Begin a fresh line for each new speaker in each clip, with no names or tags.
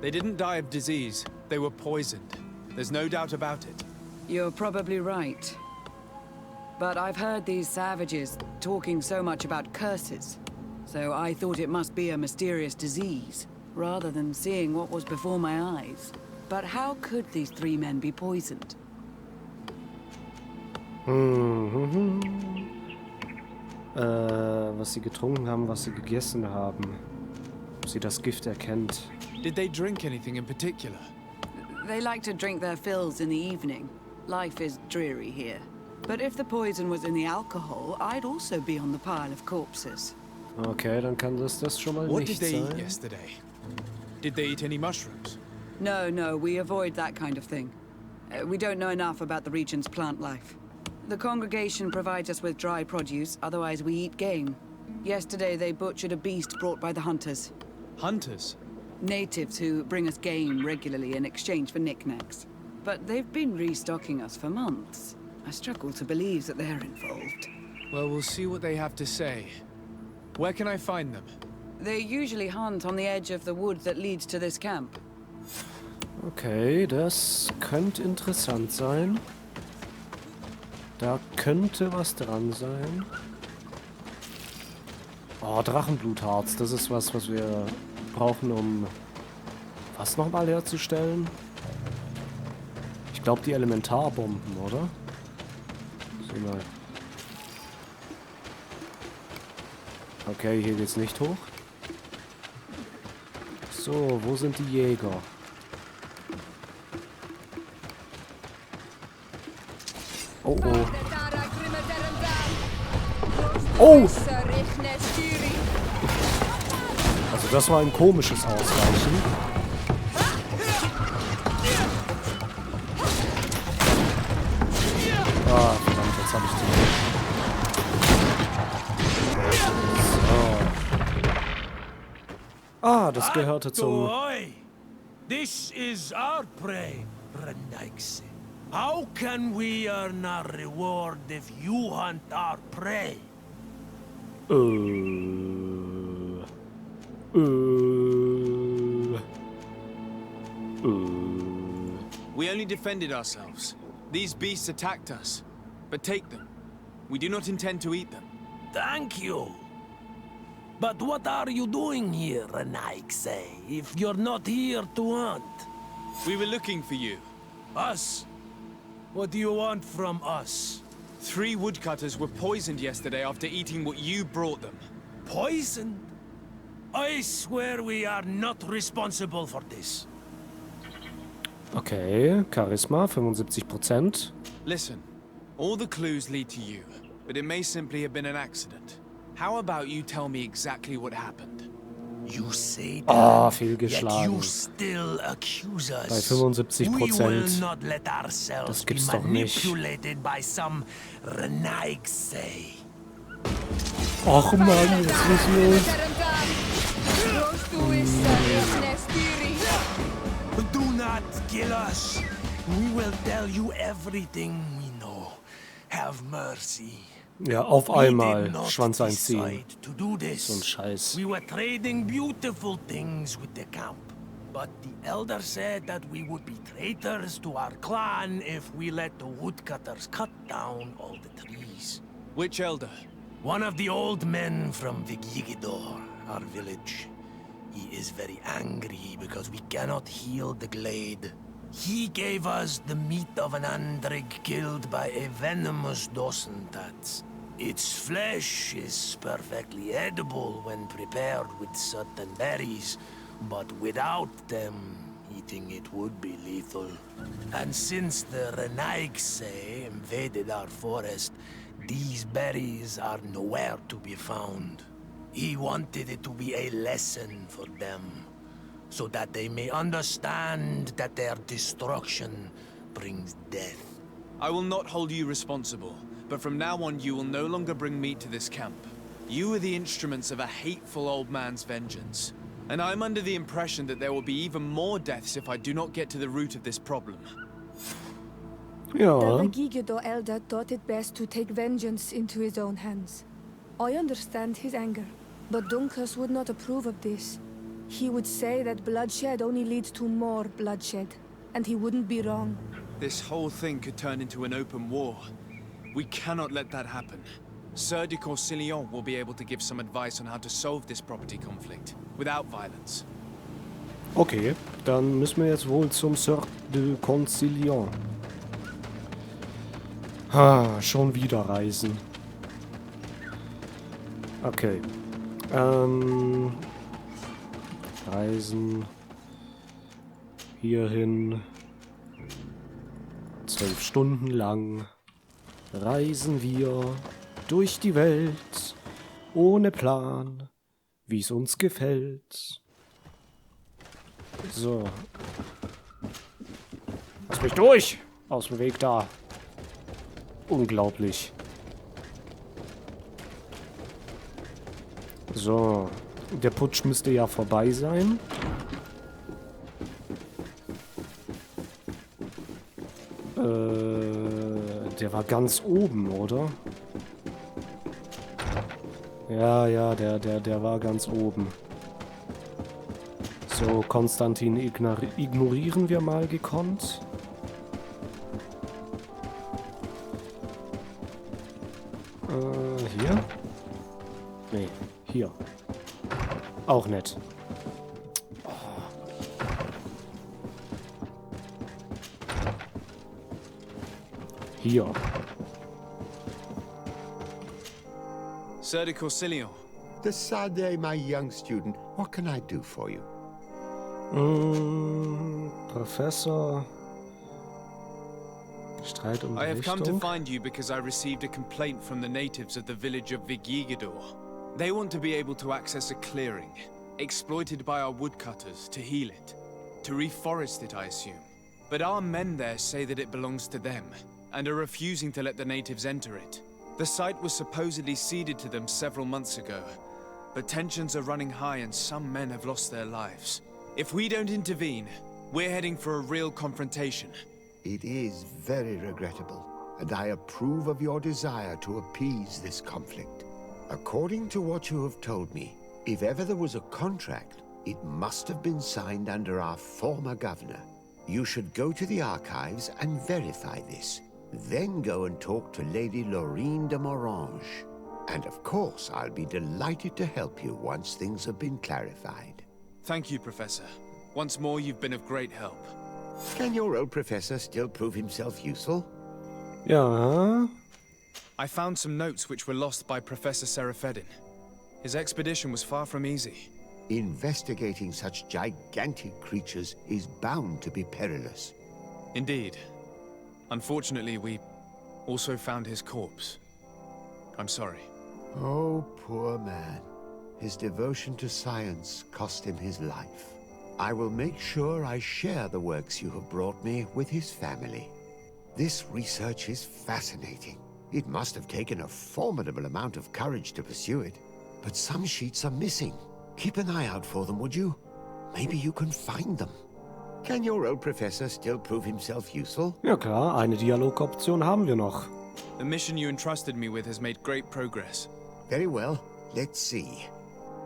They didn't die of disease. They were poisoned. There's no doubt about it.
You're probably right. But I've heard these savages talking so much about curses. So I thought it must be a mysterious disease, rather than seeing what was before my eyes. But how could these 3 men be poisoned?
Was sie getrunken haben, was sie gegessen haben. Ob sie das Gift erkennt.
Did they drink anything in particular?
They like to drink their fills in the evening. Life is dreary here. But if the poison was in the alcohol, I'd also be on the pile of corpses.
Okay, dann kann das schon mal
What
nicht
did they
sein.
eat yesterday? Did they eat any mushrooms?
No, we avoid that kind of thing. We don't know enough about the region's plant life. The congregation provides us with dry produce, otherwise we eat game. Yesterday they butchered a beast brought by the hunters.
Hunters?
Natives who bring us game regularly in exchange for knickknacks. But they've been restocking us for months. I struggle to believe that they're involved.
Well, we'll see what they have to say. Where can I find them?
They usually hunt on the edge of the wood that leads to this camp.
Okay, das könnte interessant sein. Da könnte was dran sein. Oh, Drachenblutharz. Das ist was wir brauchen, um was nochmal herzustellen? Ich glaube, die Elementarbomben, oder? Sieh mal. Okay, hier geht's nicht hoch. So, wo sind die Jäger? Oh, oh. Oh! Also das war ein komisches Ausweichen. Ah, verdammt, jetzt habe ich die. So. Ah, das gehörte zum...
This is our prey, Rendaix. How can we earn our reward if you hunt our prey?
We only defended ourselves. These beasts attacked us. But take them. We do not intend to eat them.
Thank you. But what are you doing here, Renaix, if you're not here to hunt?
We were looking for you.
Us? What do you want from us?
3 woodcutters were poisoned yesterday after eating what you brought them.
Poisoned? I swear we are not responsible for this.
Okay, Charisma, 75%.
Listen, all the clues lead to you, but it may simply have been an accident. How about you tell me exactly what happened?
You say
Ah,
that, yet
fehlgeschlagen.
you still accuse
Bei
us.
75%.
We will not let ourselves
Das
be
gibt's doch nicht.
manipulated by some Renaix.
Och Mann, jetzt müssen wir...
Do not kill us. We will tell you everything we know. Have mercy.
Ja, auf einmal Schwanz
decide
einziehen.
to do this.
So ein Scheiß.
We were trading beautiful things with the camp. But the elder said that we would be traitors to our clan if we let the woodcutters cut down all the trees.
Which elder?
One of the old men from Vigigidor, our village. He is very angry because we cannot heal the glade. He gave us the meat of an andrig killed by a venomous dosentats. Its flesh is perfectly edible when prepared with certain berries, but without them, eating it would be lethal. And since the Renaigse invaded our forest, these berries are nowhere to be found. He wanted it to be a lesson for them, so that they may understand that their destruction brings death.
I will not hold you responsible, but from now on you will no longer bring meat to this camp. You are the instruments of a hateful old man's vengeance. And I'm under the impression that there will be even more deaths if I do not get to the root of this problem.
Ja.
The Gigido elder thought it best to take vengeance into his own hands. I understand his anger, but Dunkus would not approve of this. He would say that bloodshed only leads to more bloodshed, and he wouldn't be wrong.
This whole thing could turn into an open war. We cannot let that happen. Sir de Corsillon will be able to give some advice on how to solve this property conflict, without violence.
Okay, dann müssen wir jetzt wohl zum Sir de Corsillon. Schon wieder reisen. Okay. Reisen. Hierhin. 12 Stunden lang reisen wir durch die Welt ohne Plan, wie es uns gefällt. So. Lass mich durch! Aus dem Weg da. Unglaublich. So. Der Putsch müsste ja vorbei sein. Der war ganz oben, oder? Ja, der war ganz oben. So, Konstantin ignorieren wir mal gekonnt. Hier? Nee, hier. Auch nett. Hier.
Sir de Corsillon.
Decidez, my young student, what can I do for you?
Professor. Streit um
I have come to
Richtung.
find you because I received a complaint from the natives of the village of Vigigidor. They want to be able to access a clearing, exploited by our woodcutters, to heal it. To reforest it, I assume. But our men there say that it belongs to them, and are refusing to let the natives enter it. The site was supposedly ceded to them several months ago, but tensions are running high and some men have lost their lives. If we don't intervene, we're heading for a real confrontation.
It is very regrettable, and I approve of your desire to appease this conflict. According to what you have told me, if ever there was a contract, it must have been signed under our former governor. You should go to the archives and verify this. Then go and talk to Lady Laurine de Morange. And of course, I'll be delighted to help you once things have been clarified.
Thank you, Professor. Once more, you've been of great help.
Can your old professor still prove himself useful?
Ja.
I found some notes which were lost by Professor Serafedin. His expedition was far from easy.
Investigating such gigantic creatures is bound to be perilous.
Indeed. Unfortunately, we also found his corpse. I'm sorry.
Oh, poor man. His devotion to science cost him his life. I will make sure I share the works you have brought me with his family. This research is fascinating. It must have taken a formidable amount of courage to pursue it. But some sheets are missing. Keep an eye out for them, would you? Maybe you can find them. Can your old professor still prove himself useful?
Ja klar, eine Dialogoption haben wir noch.
The mission you entrusted me with has made great progress.
Very well. Let's see.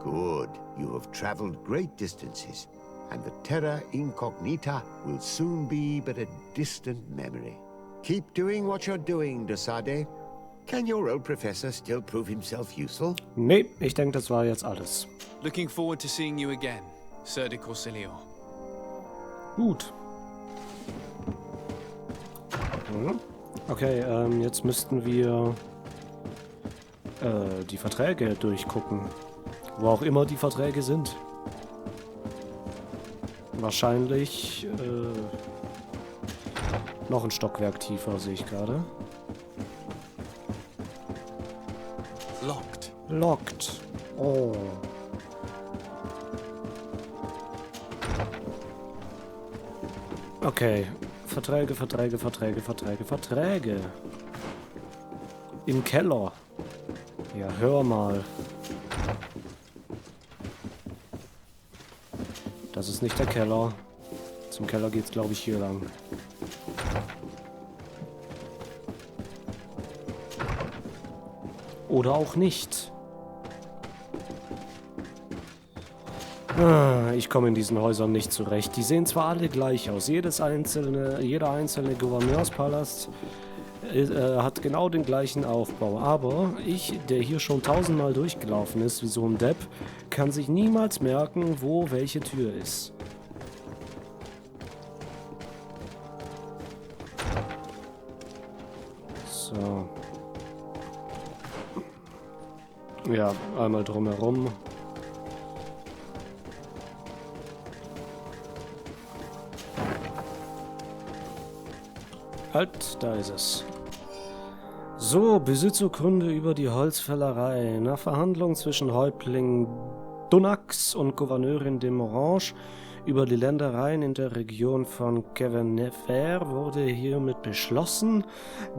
Good. You have traveled great distances, and the terra incognita will soon be but a distant memory. Keep doing what you're doing, de Sade. Can your old professor still prove himself useful?
Nee, ich denke, das war jetzt alles.
Looking forward to seeing you again, Sir de Corsillon.
Gut. Okay, jetzt müssten wir die Verträge durchgucken. Wo auch immer die Verträge sind. Wahrscheinlich noch ein Stockwerk tiefer, sehe ich gerade.
Locked.
Locked. Oh. Okay. Verträge. Im Keller. Ja, hör mal. Das ist nicht der Keller. Zum Keller geht's, glaube ich, hier lang. Oder auch nicht. Ich komme in diesen Häusern nicht zurecht. Die sehen zwar alle gleich aus. Jeder einzelne Gouverneurspalast hat genau den gleichen Aufbau. Aber ich, der hier schon 1000-mal durchgelaufen ist, wie so ein Depp, kann sich niemals merken, wo welche Tür ist. So. Ja, einmal drumherum. Halt, da ist es. So, Besitzurkunde über die Holzfällerei. Nach Verhandlungen zwischen Häuptling Dunax und Gouverneurin de Morange über die Ländereien in der Region von Kevenefer wurde hiermit beschlossen,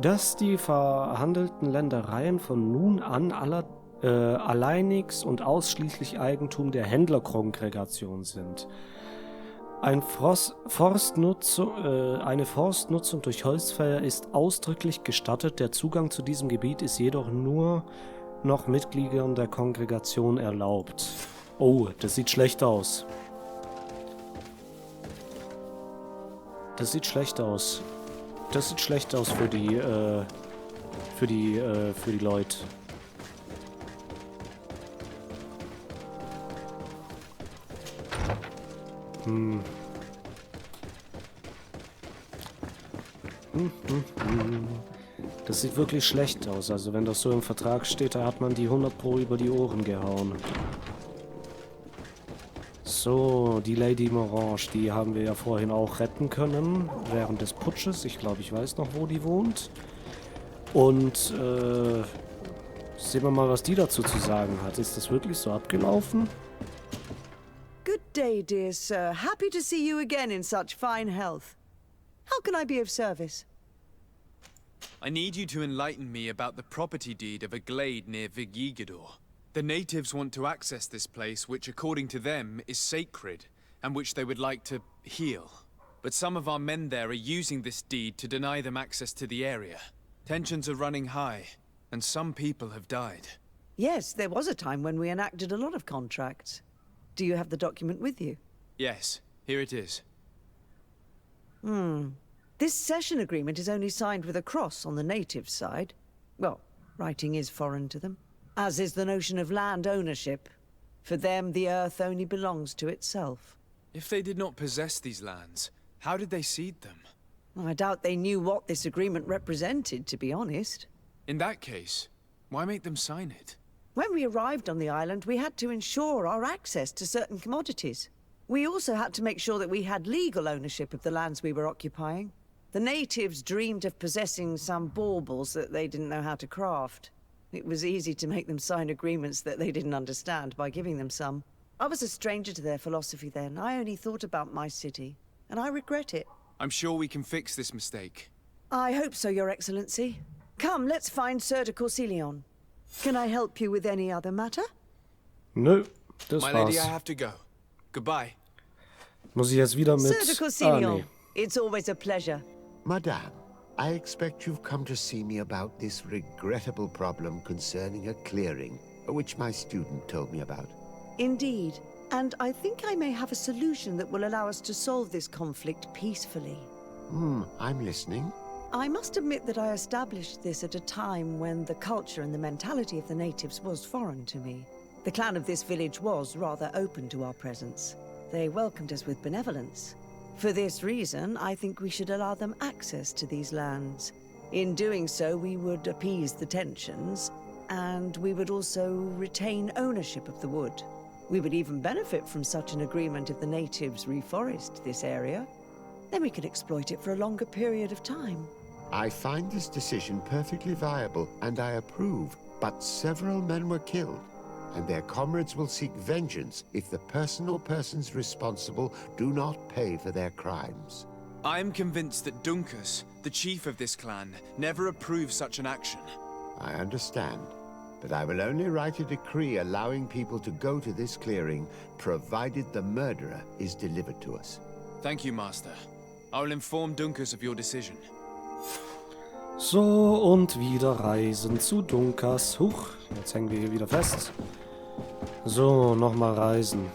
dass die verhandelten Ländereien von nun an alleinig und ausschließlich Eigentum der Händlerkongregation sind. Eine Forstnutzung durch Holzfäller ist ausdrücklich gestattet, der Zugang zu diesem Gebiet ist jedoch nur noch Mitgliedern der Kongregation erlaubt. Oh, das sieht schlecht aus. Das sieht schlecht aus. Das sieht schlecht aus für die Leute. Das sieht wirklich schlecht aus. Also wenn das so im Vertrag steht, da hat man die 100 Pro über die Ohren gehauen. So, die Lady Morange, die haben wir ja vorhin auch retten können während des Putsches. Ich glaube, ich weiß noch, wo die wohnt. Und sehen wir mal, was die dazu zu sagen hat. Ist das wirklich so abgelaufen?
Good day, dear sir. Happy to see you again in such fine health. How can I be of service?
I need you to enlighten me about the property deed of a glade near Vigigidor. The natives want to access this place, which according to them is sacred, and which they would like to heal. But some of our men there are using this deed to deny them access to the area. Tensions are running high, and some people have died.
Yes, there was a time when we enacted a lot of contracts. Do you have the document with you?
Yes, here it is.
This cession agreement is only signed with a cross on the native side. Well, writing is foreign to them. As is the notion of land ownership. For them, the earth only belongs to itself.
If they did not possess these lands, how did they cede them?
I doubt they knew what this agreement represented, to be honest.
In that case, why make them sign it?
When we arrived on the island, we had to ensure our access to certain commodities. We also had to make sure that we had legal ownership of the lands we were occupying. The natives dreamed of possessing some baubles that they didn't know how to craft. It was easy to make them sign agreements that they didn't understand by giving them some. I was a stranger to their philosophy then. I only thought about my city, and I regret it.
I'm sure we can fix this mistake.
I hope so, Your Excellency. Come, let's find Sir de Corsilion. Can I help you with any other matter?
Nö, das
My
war's.
lady, I have to go. Goodbye.
Muss ich jetzt wieder mit...
Sir de Corsilion,
nee.
it's always a pleasure.
Madame, I expect you've come to see me about this regrettable problem concerning a clearing, which my student told me about.
Indeed, and I think I may have a solution that will allow us to solve this conflict peacefully.
I'm listening.
I must admit that I established this at a time when the culture and the mentality of the natives was foreign to me. The clan of this village was rather open to our presence. They welcomed us with benevolence. For this reason, I think we should allow them access to these lands. In doing so, we would appease the tensions, and we would also retain ownership of the wood. We would even benefit from such an agreement if the natives reforest this area. Then we could exploit it for a longer period of time.
I find this decision perfectly viable, and I approve, but several men were killed, and their comrades will seek vengeance if the person or persons responsible do not pay for their crimes.
I am convinced that Dunkus, the chief of this clan, never approved such an action.
I understand, but I will only write a decree allowing people to go to this clearing, provided the murderer is delivered to us.
Thank you, Master. I will inform Dunkus of your decision.
So, und wieder reisen zu Dunkas. Huch, jetzt hängen wir hier wieder fest. So, nochmal reisen.